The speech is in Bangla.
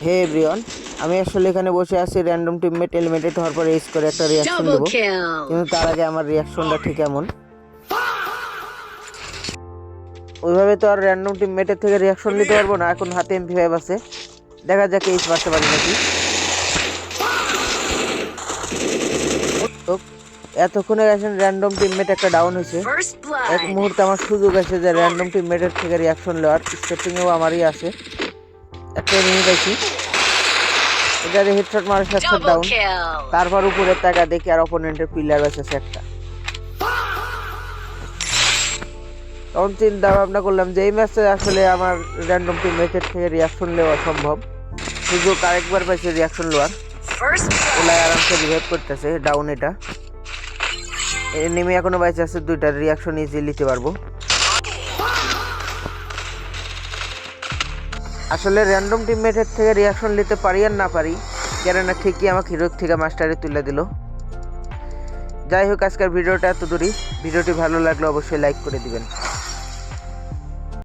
হে এভরিওয়ান, আমি আসলে এখানে বসে আছি র্যান্ডম টিমমেট এলিমিনেটেড হওয়ার পরে এস করে একটা রিয়াকশন Double দেব, kill. কিন্তু তার আগে আমার রিয়াকশনটা ঠিক এমন। ওইভাবে তো আর র্যান্ডম টিমমেটের থেকে রিয়াকশন নিতে পারবো না, এখন হাতে MP5 আছে, দেখা যাক এইস মারতে পারি নাকি। তো এতক্ষণে গেছেন র্যান্ডম টিমমেট একটা ডাউন হয়েছে। First এক blood. মুহূর্তে আমার সুযোগ আছে যে র্যান্ডম টিমমেটের থেকে রিয়াকশন নেওয়ার, স্টেপিংয়েও আমারই আছে। একটা এনিমি পাইছি, এটা হেডশট মারার সাথে Double ডাউন। kill. তারপর উপরের তাকা দেখি আর অপোনেন্টের পিলার বেঁচেছে একটা। তখন চিন্তা ভাবনা করলাম যে এই ম্যাচে আসলে আমার র্যান্ডম টিমমেটের থেকে রিয়াকশন নেওয়া সম্ভব, সুযোগ আরেকবার পাইছে রিয়াকশন নেওয়ার। First ওলাই blood. আরামসে রিভাইভ করতেছে, ডাউন এটা নেমে এখনো বাইচে আছে দুইটা, রিয়াকশন ইজি নিতে পারবো। আসলে র্যান্ডম টিমমেটের থেকে রিয়াকশন নিতে পারি আর না পারি, কেননা ঠিকই আমাকে হিরোর থেকে মাস্টারে তুলে দিল। যাই হোক, আজকের ভিডিওটা এত দূরই। ভিডিওটি ভালো লাগলে অবশ্যই লাইক করে দিবেন।